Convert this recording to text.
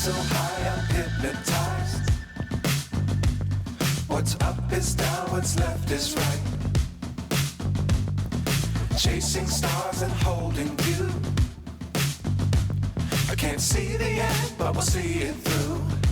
so high I'm hypnotized. What's up is down, what's left is right. Chasing stars and holding you. I can't see the end, but we'll see it through.